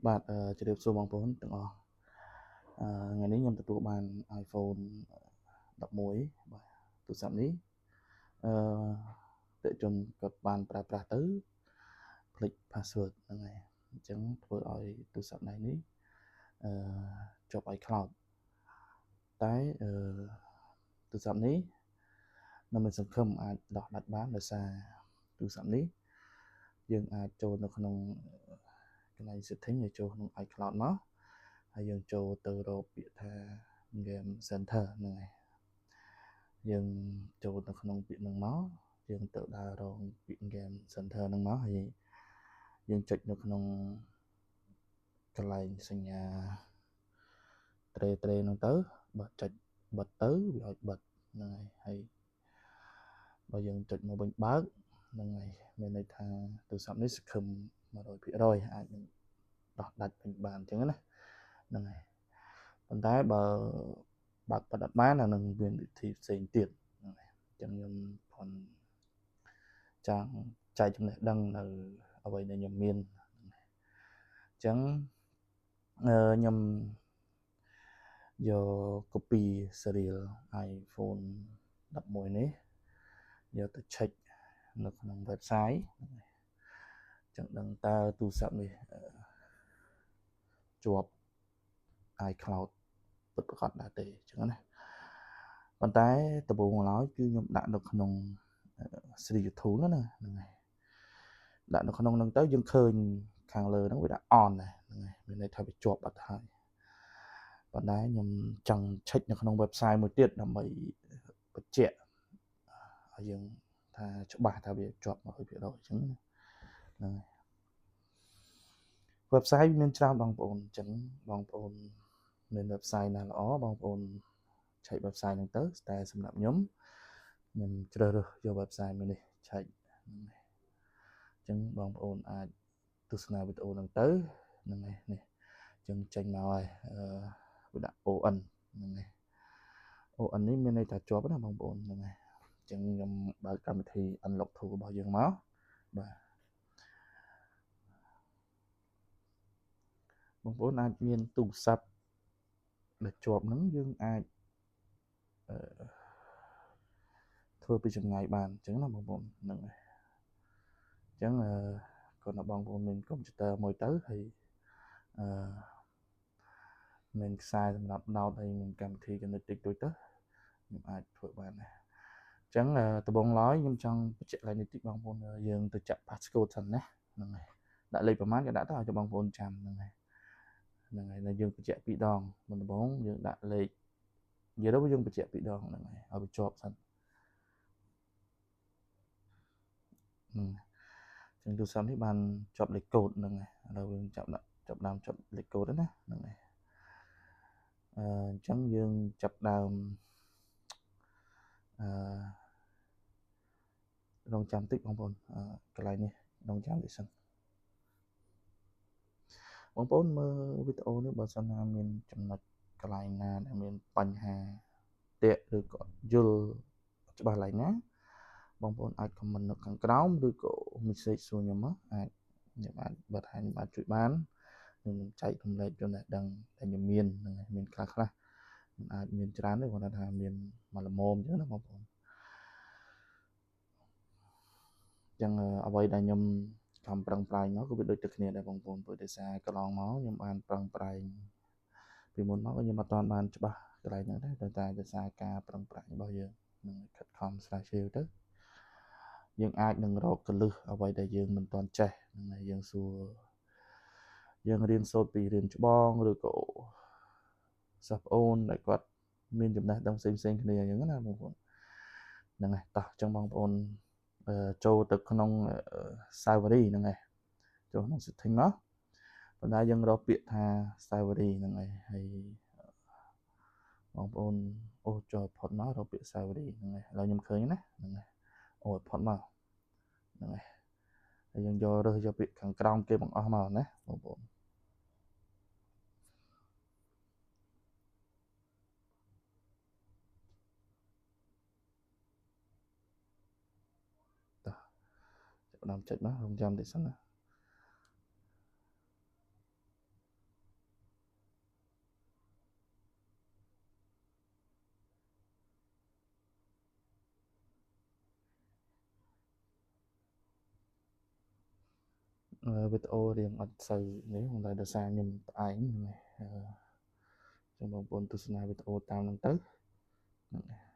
បាទជម្រាបសួរបងប្អូនទាំងអស់ថ្ងៃនេះខ្ញុំទទួលបាន iPhone 11បាទទូរស័ព្ទនេះអឺតេជន់គាត់បានប្រើប្រាស់ទៅភ្លេច password ហ្នឹងហើយអញ្ចឹងធ្វើឲ្យទូរស័ព្ទដៃនេះជាប់ iCloud តែទូរស័ព្ទនេះនៅមានសង្ឃឹមអាចដោះដាច់បានដោយសារទូរស័ព្ទនេះយើងអាចចូលនៅក្នុងកន្លែង setting ឲ្យចូលក្នុង iCloud មកហើយយើងចូលទៅរកពាក្យថា Game Center ហ្នឹងហើយយើងចូលទៅក្នុងពាក្យហ្នឹងមកយើងទៅដើររកពាក្យ Game Center ហ្នឹងមកហើយយើងចុចនៅក្នុងកន្លែងសញ្ញាត្រេហ្នឹងទៅបើចុចបិទទៅវាឲ្យបិទហ្នឹងហើយបើយើងចុចមកវិញបើកហ្នឹងហើយមានន័យថាទូរស័ព្ទនេះសង្ឃឹម 100% អាចនឹងដោះដាច់វិញបានអញ្ចឹងណាហ្នឹងហើយប៉ុន្តែបើបើកបិទអត់បានអានឹងមានវិធីផ្សេងទៀតហ្នឹងហើយអញ្ចឹងខ្ញុំគ្រាន់ចង់ចែកចំណេះដឹងនៅអ្វីដែលខ្ញុំមានអញ្ចឹងខ្ញុំយក copy serial iPhone 11នេះយកទៅ check នៅក្នុង website ចឹងដឹងតើទូរស័ព្ទនេះជាប់ iCloud ពិតប្រាកដដែរទេអញ្ចឹងណាប៉ុន្តែដំបូងឡើយគឺខ្ញុំដាក់នៅក្នុង Stereo Tool ណាហ្នឹងហើយដាក់នៅក្នុងហ្នឹងទៅយើងឃើញខាងលើហ្នឹងវាដាក់ on ដែរហ្នឹងហើយមានន័យថាវាជាប់បាត់ហើយប៉ុន្តែខ្ញុំចង់ check នៅក្នុង website មួយទៀតដើម្បីបញ្ជាក់ឲ្យយើងថាច្បាស់ថាវាជាប់ 100% អញ្ចឹងណាហ្នឹងហើយ website មានច្រើនបងប្អូនអញ្ចឹងបងប្អូនមាន website ណាល្អបងប្អូនឆែក website ហ្នឹងទៅតែសម្រាប់ខ្ញុំជ្រើសរើសយក website មួយនេះឆែកអញ្ចឹងបងប្អូនអាចទស្សនាវីដេអូហ្នឹងទៅហ្នឹងហើយនេះអញ្ចឹងចេញមកហើយវាដាក់ ON ហ្នឹងហើយ ON នេះមានន័យថាជាប់ណាបងប្អូនហ្នឹងហើយអញ្ចឹងខ្ញុំបើកកម្មវិធី unlock tool របស់យើងមកបាទបងប្អូនអាចមានទូរស័ព្ទដែលជាប់ហ្នឹងយើងអាចធ្វើពីចម្ងាយបានអញ្ចឹងណាបងប្អូនហ្នឹងហើយអញ្ចឹងគាត់ថាបងប្អូនមានកុំព្យូទ័រមួយទៅហើយមានខ្សែសម្រាប់ដោតហើយមានកម្មវិធីចំណុចតិចតួចទៅខ្ញុំអាចធ្វើបានដែរអញ្ចឹងដំបូងឡើយខ្ញុំចង់បញ្ជាក់ឡើងនេះតិចបងប្អូនយើងទៅចាក់ passcode សិនណាហ្នឹងហើយដាក់លេខប្រហែលក៏ដាក់ទៅឲ្យបងប្អូនចាំហ្នឹងហើយនៅយើងបញ្ជាក់2ដងមុនដំបូងយើងដាក់លេខនិយាយទៅយើងបញ្ជាក់2ដងហ្នឹងហើយឲ្យវាជាប់សិនចឹងទូរស័ព្ទនេះបានជាប់លេខកូដហ្នឹងហើយឥឡូវយើងចាប់ដើមជាប់លេខកូដណាហ្នឹងហើយអញ្ចឹងយើងចាប់ដើមរងចាំតិចបងប្អូនកន្លែងនេះរងចាំតិចសិនបងប្អូនមើលវីដេអូនេះបើសិនណាមានចំណុចកន្លែងណាដែលមានបញ្ហាតាក់ឬក៏យល់ច្បាស់ឡើងណាបងប្អូនអាច comment នៅខាងក្រោមឬក៏ message សួរខ្ញុំមកអាចខ្ញុំអាចបើថាខ្ញុំអាចជួយបានខ្ញុំចែករំលែកចំណេះដឹងដែលខ្ញុំមានហ្នឹងហើយមានខ្លះមិនអាចមានច្រើនទេគាត់ថាមានមួយល្មមអញ្ចឹងណាបងប្អូនអញ្ចឹងអ្វីដែលខ្ញុំខំប្រឹងប្រែងមកក៏វាដូចតែគ្នាដែរបងប្អូនព្រោះដោយសារកន្លងមកខ្ញុំបានប្រឹងប្រែងពីមុនមកខ្ញុំអត់ទាន់បានច្បាស់កន្លែងហ្នឹងដែរតែដោយសារការប្រឹងប្រែងរបស់យើងនឹងខិតខំស្រាវជ្រាវទៅយើងអាចនឹងរកកលឹះអ្វីដែលយើងមិនទាន់ចេះហ្នឹងហើយយើងសួរយើងរៀនសូត្រពីរៀនច្បងឬក៏សិស្សប្អូនដែលគាត់មានចំណេះដឹងផ្សេងគ្នាអញ្ចឹងណាបងប្អូនហ្នឹងហើយតោះអញ្ចឹងបងប្អូនចូលទៅក្នុង Safari ហ្នឹងហើយចូលក្នុង setting មកប៉ុន្តែយើងរកពាក្យថា Safari ហ្នឹងហើយបងប្អូនអូចូលផុតមករកពាក្យ Safari ហ្នឹងហើយឥឡូវខ្ញុំឃើញណាហ្នឹងហើយអូផុតមកហ្នឹងហើយយើងរើសយកពាក្យខាងក្រោមគេបង្អស់មកណាបងប្អូនតោះចាប់ដើមចុចមករងចាំតិចសិនណា វីដេអូរៀងអត់សូវនេះប៉ុន្តែដោយសារខ្ញុំផ្អែកហ្នឹងចឹងបងប្អូនទស្សនាវីដេអូតាមហ្នឹងទៅហ្នឹង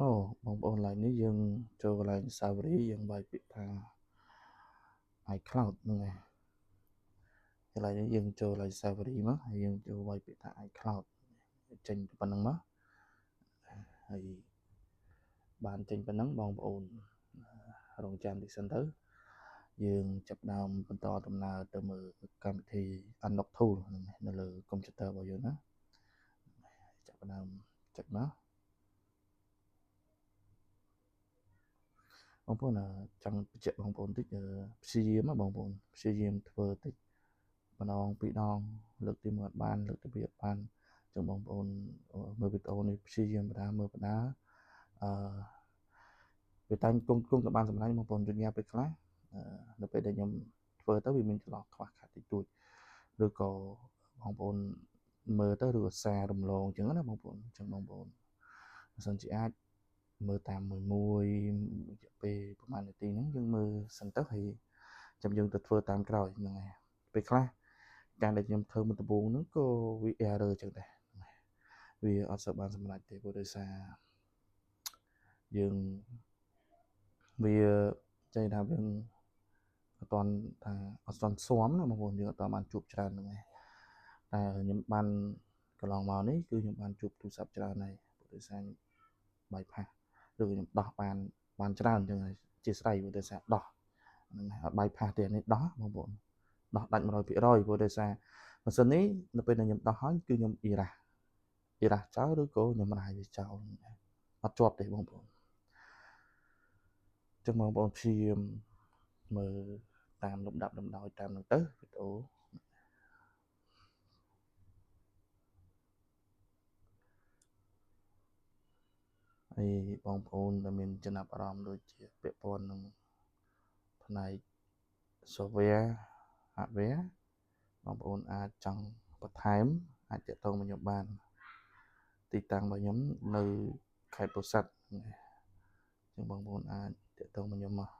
អូបងប្អូនឡើយនេះយើងចូលកន្លែងសាវរីយើងបាយពាក្យថា iCloud ហ្នឹងឯងកន្លែងនេះយើងចូលកន្លែងសាវរីមកហើយយើងចូលបាយពាក្យថា iCloud ចេញប៉ុណ្ណឹងមកហើយបានចេញប៉ុណ្ណឹងបងប្អូនរងចាំតិចសិនទៅយើងចាប់ដើមបន្តដំណើរទៅមើលកម្មវិធី Unlock Tool នៅលើកុំព្យូទ័ររបស់យើងណាចាប់ដើមចុចមកបងប្អូនចង់បញ្ជាក់បងប្អូនតិចព្យាយាមបងប្អូនព្យាយាមធ្វើតិចម្ដងពីរដងលើកទី1អត់បានលើកទី2អត់បានចឹងបងប្អូនមើលវីដេអូនេះព្យាយាមបណ្ដាមើលបណ្ដាវាតែគង់ក៏បានសម្ដែងបងប្អូនរញ៉ាពេលខ្លះនៅពេលដែលខ្ញុំធ្វើទៅវាមានចន្លោះខ្វះខាតតិចតួចឬក៏បងប្អូនមើលទៅឬក៏សាររំលងចឹងណាបងប្អូនចឹងបងប្អូនបើសិនជាអាចមើលតាមមួយរយៈពេលប្រហែលនាទីហ្នឹងយើងមើលសិនទៅហើយចាំយើងទៅធ្វើតាមក្រោយហ្នឹងហើយពេលខ្លះការដែលខ្ញុំធ្វើមុនដំបូងហ្នឹងក៏វា error ចឹងដែរវាអត់សូវបានសម្រេចទេព្រោះដោយសារយើងវាចេះថាយើងអត់ទាន់ថាអត់ទាន់ស៊ាំណាបងប្អូនយើងអត់ទាន់បានជួបច្រើនហ្នឹងឯងតែខ្ញុំបានកន្លងមកនេះគឺខ្ញុំបានជួបទូរស័ព្ទច្រើនហើយព្រោះដោយសារបាយផាសឬខ្ញុំដោះបានច្រើនចឹងហើយជាស្រ័យព្រោះដោយសារដោះហ្នឹងហើយអត់បាយផាសទេនេះដោះបងប្អូនដោះដាច់ 100% ព្រោះដោយសារម៉ាស៊ីននេះនៅពេលដែលខ្ញុំដោះហើយគឺខ្ញុំអ៊ីរ៉ាចោលឬក៏ខ្ញុំរាយវាចោលអត់ជាប់ទេបងប្អូនចឹងបងប្អូនព្យាយាមមើលតាមលំដាប់លំដោយតាមហ្នឹងទៅវីដេអូហើយបងប្អូនដែលមានចំណាប់អារម្មណ៍ដូចជាពាក់ព័ន្ធនឹងផ្នែក software hardware បងប្អូនអាចចង់បន្ថែមអាចទាក់ទងមកខ្ញុំបានទីតាំងរបស់ខ្ញុំនៅខេត្តពោធិ៍សាត់ចឹងបងប្អូនអាចទាក់ទងមកខ្ញុំមក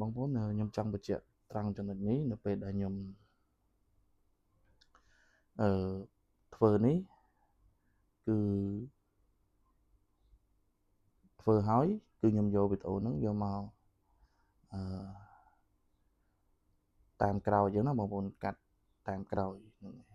បងប្អូនខ្ញុំចង់បញ្ជាក់ត្រង់ចំណុចនេះនៅពេលដែលខ្ញុំធ្វើនេះគឺធ្វើហើយគឺខ្ញុំយកវីដេអូហ្នឹងយកមកតាមក្រោយចឹងណាបងប្អូនកាត់តាមក្រោយហ្នឹង